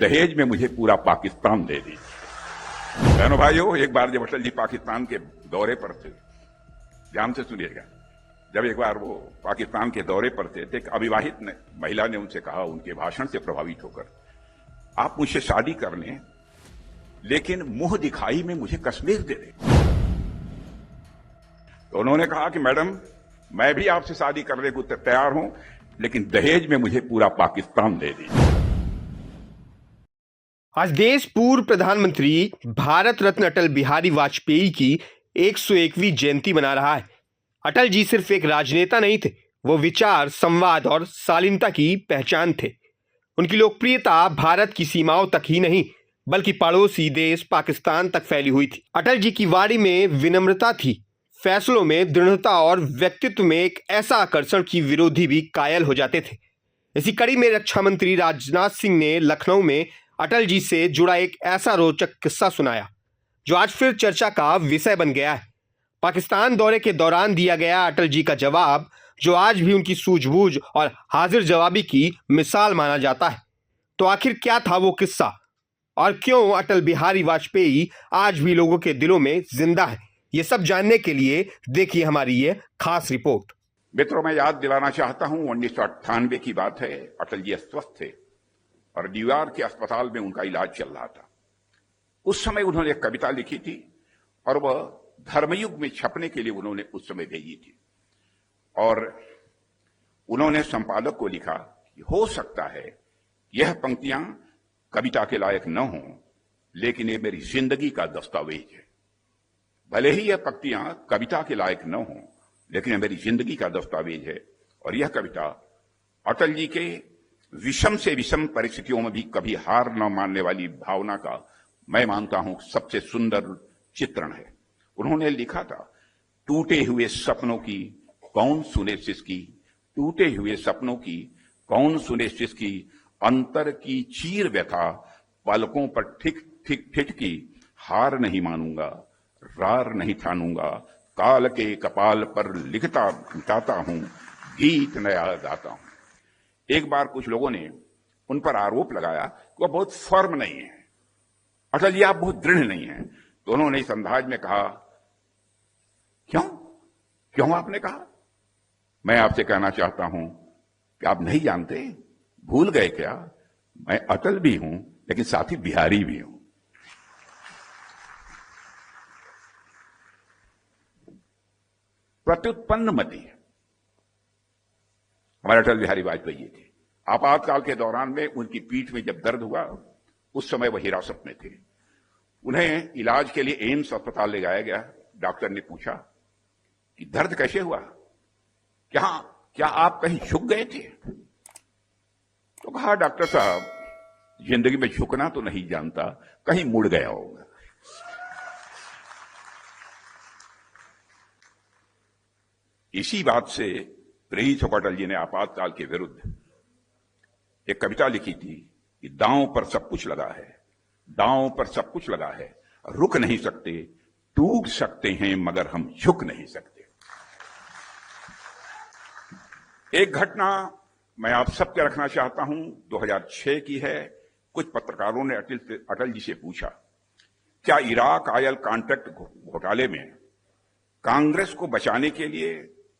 दहेज में मुझे पूरा पाकिस्तान दे दीजिए। बहनों भाइयों, एक बार जब अटल जी पाकिस्तान के दौरे पर थे, ध्यान से सुनिएगा, जब एक बार वो पाकिस्तान के दौरे पर थे, एक अविवाहित महिला ने उनसे कहा, उनके भाषण से प्रभावित होकर, आप मुझसे शादी कर लें लेकिन मुंह दिखाई में मुझे कश्मीर दे दें। तो उन्होंने कहा कि मैडम, मैं भी आपसे शादी करने को तैयार हूं, लेकिन दहेज में मुझे पूरा पाकिस्तान दे दीजिए। आज देश पूर्व प्रधानमंत्री भारत रत्न अटल बिहारी वाजपेयी की 101वीं जयंती मना रहा है। अटल जी सिर्फ एक राजनेता नहीं थे, वो विचार, संवाद और शालीनता की पहचान थे। उनकी लोकप्रियता भारत की सीमाओं तक ही नहीं बल्कि पड़ोसी देश पाकिस्तान तक फैली हुई थी। अटल जी की वाणी में विनम्रता थी, फैसलों में दृढ़ता और व्यक्तित्व में एक ऐसा आकर्षण कि विरोधी भी कायल हो जाते थे। इसी कड़ी में रक्षा मंत्री राजनाथ सिंह ने लखनऊ में अटल जी से जुड़ा एक ऐसा रोचक किस्सा सुनाया जो आज फिर चर्चा का विषय बन गया है। पाकिस्तान दौरे के दौरान दिया गया अटल जी का जवाब, जो आज भी उनकी सूझबूझ और हाजिर जवाबी की मिसाल माना जाता है। तो आखिर क्या था वो किस्सा और क्यों अटल बिहारी वाजपेयी आज भी लोगों के दिलों में जिंदा है? ये सब जानने के लिए देखिए हमारी ये खास रिपोर्ट। मित्रों, मैं याद दिलाना चाहता हूं, 1998 की बात है। अटल जी अस्वस्थ थे और न्यूयॉर्क के अस्पताल में उनका इलाज चल रहा था। उस समय उन्होंने एक कविता लिखी थी और वह धर्मयुग में छपने के लिए उन्होंने उस समय भेजी थी। और उन्होंने संपादक को लिखा कि हो सकता है यह पंक्तियां कविता के लायक न हों, लेकिन ये मेरी जिंदगी का दस्तावेज है। भले ही यह पंक्तियां कविता के लायक न हों, लेकिन यह मेरी जिंदगी का दस्तावेज है। और यह कविता अटल जी के विषम से विषम परिस्थितियों में भी कभी हार न मानने वाली भावना का, मैं मानता हूं, सबसे सुंदर चित्रण है। उन्होंने लिखा था, टूटे हुए सपनों की कौन सुने सिसकी, टूटे हुए सपनों की कौन सुने सिसकी, अंतर की चीर व्यथा पलकों पर ठिक ठिक ठिठकी, हार नहीं मानूंगा, रार नहीं ठानूंगा, काल के कपाल पर लिखता गाता हूं, गीत नया गाता हूं। एक बार कुछ लोगों ने उन पर आरोप लगाया कि वह बहुत फर्म नहीं है, अटल जी आप बहुत दृढ़ नहीं हैं। तो उन्होंने इस अंदाज में कहा, क्यों आपने कहा? मैं आपसे कहना चाहता हूं कि आप नहीं जानते, भूल गए क्या, मैं अटल भी हूं लेकिन साथ ही बिहारी भी हूं। प्रत्युत्पन्न मति हमारे अटल बिहारी वाजपेयी थे। आपातकाल के दौरान में उनकी पीठ में जब दर्द हुआ, उस समय वह हिरासत में थे। उन्हें इलाज के लिए एम्स अस्पताल ले जाया गया। डॉक्टर ने पूछा कि दर्द कैसे हुआ, क्या आप कहीं झुक गए थे? तो कहा, डॉक्टर साहब, जिंदगी में झुकना तो नहीं जानता, कहीं मुड़ गया होगा। इसी बात से प्रेरित होकर अटल जी ने आपातकाल के विरुद्ध एक कविता लिखी थी कि दांव पर सब कुछ लगा है, दांव पर सब कुछ लगा है, रुक नहीं सकते, टूट सकते हैं मगर हम झुक नहीं सकते। एक घटना मैं आप सबके रखना चाहता हूं, 2006 की है। कुछ पत्रकारों ने अटल जी से पूछा, क्या इराक ऑयल कॉन्ट्रैक्ट घोटाले में कांग्रेस को बचाने के लिए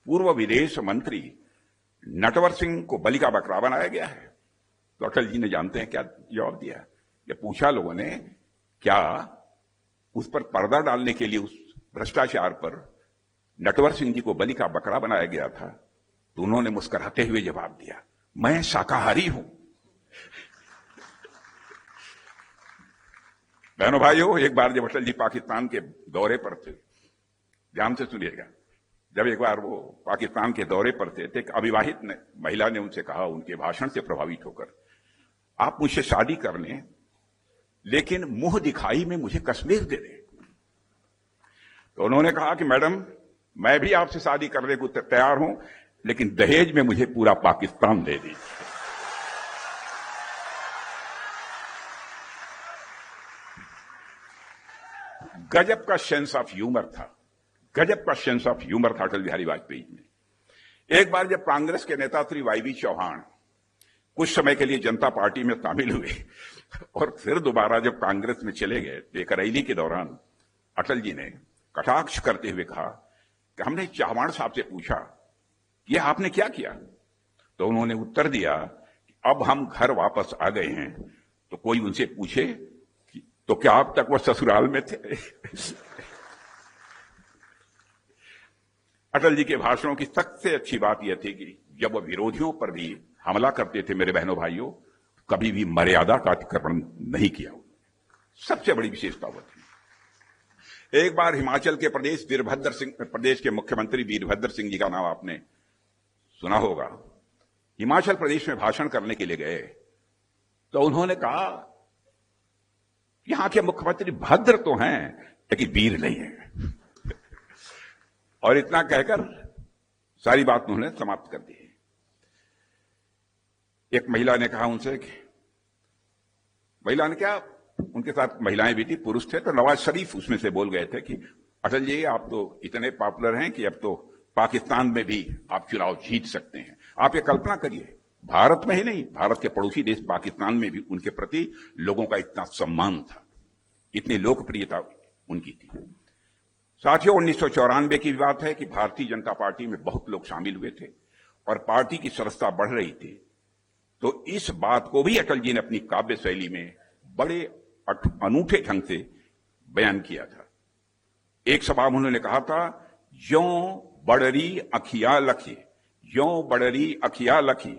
पूर्व विदेश मंत्री नटवर सिंह को बलि का बकरा बनाया गया है? तो अटल जी ने जानते हैं क्या जवाब दिया? ये पूछा लोगों ने, क्या उस पर पर्दा डालने के लिए, उस भ्रष्टाचार पर नटवर सिंह जी को बलि का बकरा बनाया गया था? तो उन्होंने मुस्कुराते हुए जवाब दिया, मैं शाकाहारी हूं। बहनों भाइयों, एक बार जब अटल जी पाकिस्तान के दौरे पर थे, ध्यान से सुनिएगा, जब एक बार वो पाकिस्तान के दौरे पर थे, एक अविवाहित महिला ने उनसे कहा, उनके भाषण से प्रभावित होकर, आप मुझसे शादी कर लें लेकिन मुंह दिखाई में मुझे कश्मीर दे दें। तो उन्होंने कहा कि मैडम, मैं भी आपसे शादी करने को तैयार हूं, लेकिन दहेज में मुझे पूरा पाकिस्तान दे दीजिए। गजब का सेंस ऑफ ह्यूमर था, गजब का सेंस ऑफ ह्यूमर था अटल बिहारी वाजपेयी में। एक बार जब कांग्रेस के नेता श्री वाई.बी. चौहान कुछ समय के लिए जनता पार्टी में शामिल हुए और फिर दोबारा जब कांग्रेस में चले गए तो एक रैली के दौरान अटल जी ने कटाक्ष करते हुए कहा कि हमने चव्हाण साहब से पूछा कि आपने क्या किया, तो उन्होंने उत्तर दिया कि अब हम घर वापस आ गए हैं, तो कोई उनसे पूछे तो क्या अब तक वो ससुराल में थे। अटल जी के भाषणों की सबसे अच्छी बात यह थी कि जब वो विरोधियों पर भी हमला करते थे, मेरे बहनों भाइयों, कभी भी मर्यादा का अतिक्रमण नहीं किया। सबसे बड़ी विशेषता वो थी। एक बार हिमाचल के प्रदेश के मुख्यमंत्री वीरभद्र सिंह जी का नाम आपने सुना होगा। हिमाचल प्रदेश में भाषण करने के लिए गए तो उन्होंने कहा यहां के मुख्यमंत्री भद्र तो हैं लेकिन वीर नहीं है, और इतना कहकर सारी बात उन्होंने समाप्त कर दी। एक महिला ने कहा उनसे कि महिला ने क्या, उनके साथ महिलाएं भी थी, पुरुष थे, तो नवाज शरीफ उसमें से बोल गए थे कि अटल जी आप तो इतने पॉपुलर हैं कि अब तो पाकिस्तान में भी आप चुनाव जीत सकते हैं। आप ये कल्पना करिए, भारत में ही नहीं, भारत के पड़ोसी देश पाकिस्तान में भी उनके प्रति लोगों का इतना सम्मान था, इतनी लोकप्रियता उनकी थी। साथियों, 1994 की बात है कि भारतीय जनता पार्टी में बहुत लोग शामिल हुए थे और पार्टी की सदस्यता बढ़ रही थी। तो इस बात को भी अटल जी ने अपनी काव्य शैली में बड़े अनूठे ढंग से बयान किया था। एक सभा में उन्होंने कहा था, ज्यों बड़री अखिया लखी, ज्यों बड़री अखिया लखी,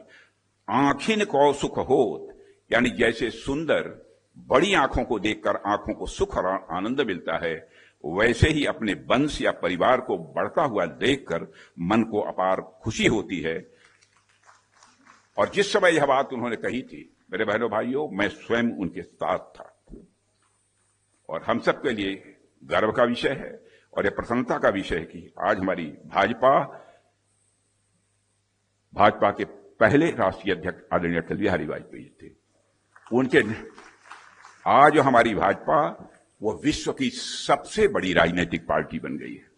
आंखिन को सुख होत, यानी जैसे सुंदर बड़ी आंखों को देखकर आंखों को सुख और आनंद मिलता है, वैसे ही अपने वंश या परिवार को बढ़ता हुआ देखकर मन को अपार खुशी होती है। और जिस समय यह बात उन्होंने कही थी, मेरे बहनों भाइयों, मैं स्वयं उनके साथ था, और हम सब के लिए गर्व का विषय है और यह प्रसन्नता का विषय है कि आज हमारी भाजपा के पहले राष्ट्रीय अध्यक्ष आदरणीय अटल बिहारी वाजपेयी थे। उनके आज हमारी भाजपा वो विश्व की सबसे बड़ी राजनीतिक पार्टी बन गई है।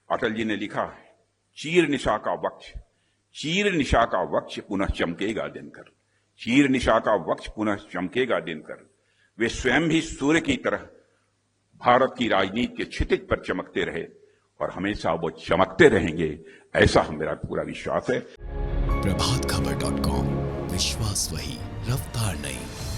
अटल जी ने लिखा है, चीर निशा का वक्ष, चीर निशा का वक्ष पुनः चमकेगा दिनकर, चीर निशा का वक्ष पुनः चमकेगा दिनकर। वे स्वयं भी सूर्य की तरह भारत की राजनीति के क्षितिज पर चमकते रहे और हमेशा वो चमकते रहेंगे, ऐसा मेरा पूरा विश्वास है। प्रभातखबर.com, विश्वास वही, रफ्तार नहीं।